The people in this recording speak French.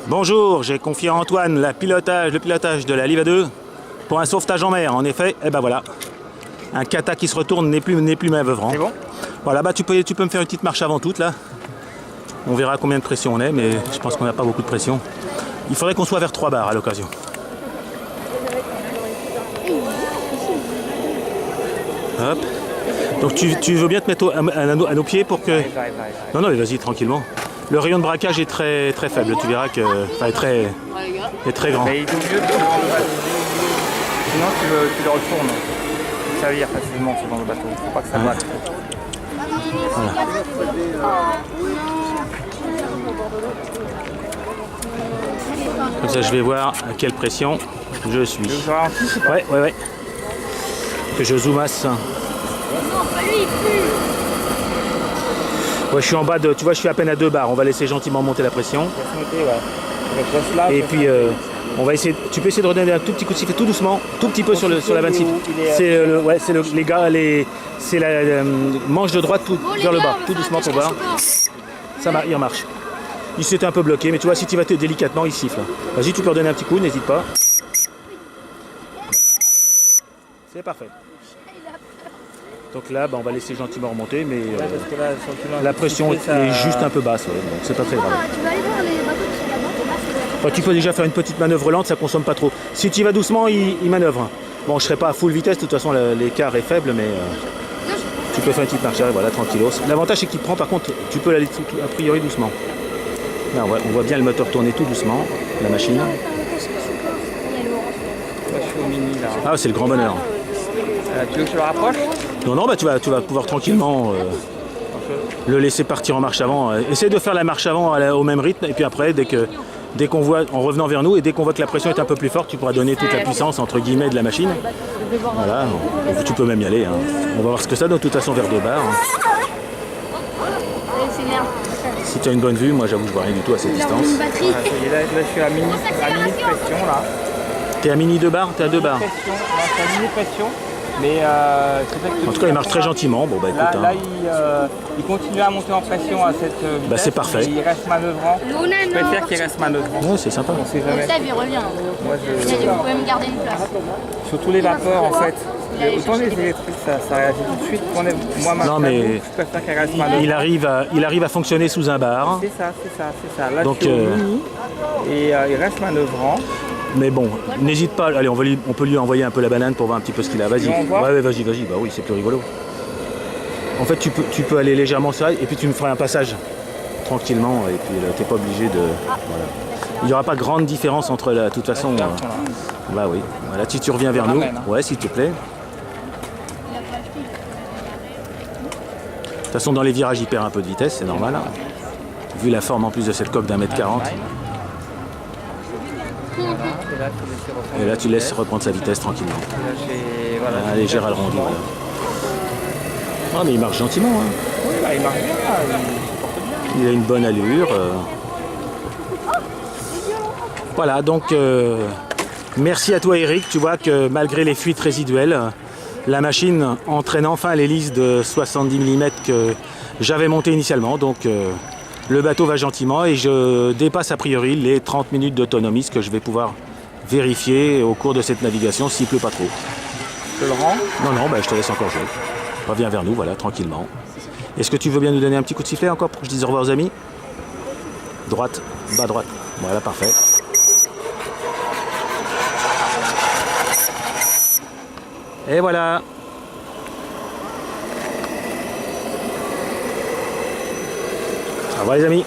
Bonjour, j'ai confié à Antoine le pilotage de la Liva 2 pour un sauvetage en mer. En effet, et ben voilà, un kata qui se retourne n'est plus manœuvrant. C'est bon? Voilà, bah tu peux me faire une petite marche avant toute là. On verra combien de pression on est, mais je pense qu'on n'a pas beaucoup de pression. Il faudrait qu'on soit vers 3 bars à l'occasion. Hop. Donc tu veux bien te mettre à nos pieds pour que... Vai. Non, mais vas-y, tranquillement. Le rayon de braquage est très faible, tu verras que... Enfin, est très grand. Mais il est mieux de dans le bateau. Sinon tu le retournes. Ça vire facilement dans le bateau. Faut pas que ça batte. Voilà. Comme ça, je vais voir à quelle pression je suis. Je ralentis, c'est pas. Ouais. Que je zoomasse. Ouais, je suis en bas de... Tu vois, je suis à peine à 2 bars. On va laisser gentiment monter la pression. Et puis, on va essayer... Tu peux essayer de redonner un tout petit coup de sifflet, tout doucement, tout petit peu sur la 26. C'est la manche de droite vers le bas, tout doucement pour voir. Il marche. Il s'était un peu bloqué, mais tu vois, si tu vas délicatement, il siffle. Vas-y, tu peux redonner un petit coup, n'hésite pas. C'est parfait. Donc là, on va laisser gentiment remonter, mais la pression est juste un peu basse, donc c'est pas très grave. Tu vas aller voir les bateaux qui sont là-bas. Tu peux déjà faire une petite manœuvre lente, ça consomme pas trop. Si tu y vas doucement, il manœuvre. Bon, je serai pas à full vitesse, de toute façon l'écart est faible, mais tu peux faire une petite marche arrière, voilà, tranquillos. L'avantage c'est qu'il prend, par contre, tu peux aller a priori doucement. Là, on voit bien le moteur tourner tout doucement, la machine. Là, je suis au mini là. Ah, c'est le grand bonheur. Tu veux que je le rapproche? Non, tu vas pouvoir tranquillement le laisser partir en marche avant. Essaye de faire la marche avant au même rythme, et puis après, dès qu'on voit, en revenant vers nous, et dès qu'on voit que la pression est un peu plus forte, tu pourras donner toute la puissance, entre guillemets, de la machine. Voilà, tu peux même y aller. On va voir ce que ça donne, de toute façon, vers 2 bars. Si tu as une bonne vue, moi j'avoue, je vois rien du tout à cette distance. Voilà, là, je suis à mini pression là. T'es à mini 2 bars? T'es à 2 bars. Je suis à mini pression. Mais en tout cas, il marche très gentiment. Bon, écoute, là il continue à monter en pression à cette vitesse. C'est parfait. Il reste manœuvrant. Je préfère qu'il reste manœuvrant. Ouais, c'est sympa. On sait jamais. Il revient. Moi, Vous pouvez me garder une place. Surtout les vapeurs en fait. Autant les électriques, ça réagit tout de suite. Moi, je préfère qu'elle reste manœuvrant. Il arrive à fonctionner sous un bar. C'est ça. Là, donc, je suis au mini et il reste manœuvrant. Mais bon, n'hésite pas, allez, on peut lui envoyer un peu la banane pour voir un petit peu ce qu'il a, vas-y. Ouais, vas-y, bah oui, c'est plus rigolo. En fait, tu peux aller légèrement sur et puis tu me feras un passage tranquillement, et puis t'es pas obligé de... Voilà. Il n'y aura pas grande différence entre de toute façon... Bah oui, voilà, si tu reviens vers nous, ouais, s'il te plaît. De toute façon, dans les virages, il perd un peu de vitesse, c'est normal. Vu la forme en plus de cette coque d'1m40. Et là, tu laisses reprendre sa vitesse tranquillement. Allez, Gérald Rondy. Voilà. Ah, mais il marche gentiment. Oui, il marche bien. Il a une bonne allure. Voilà, donc merci à toi, Eric. Tu vois que malgré les fuites résiduelles, la machine entraîne enfin l'hélice de 70 mm que j'avais montée initialement. Donc le bateau va gentiment et je dépasse a priori les 30 minutes d'autonomie, ce que je vais pouvoir vérifier au cours de cette navigation s'il ne pleut pas trop. Je le rends? Non, je te laisse encore jouer. Reviens vers nous, voilà, tranquillement. Est-ce que tu veux bien nous donner un petit coup de sifflet encore pour que je dise au revoir aux amis? Droite, bas droite. Voilà, parfait. Et voilà. Au revoir les amis.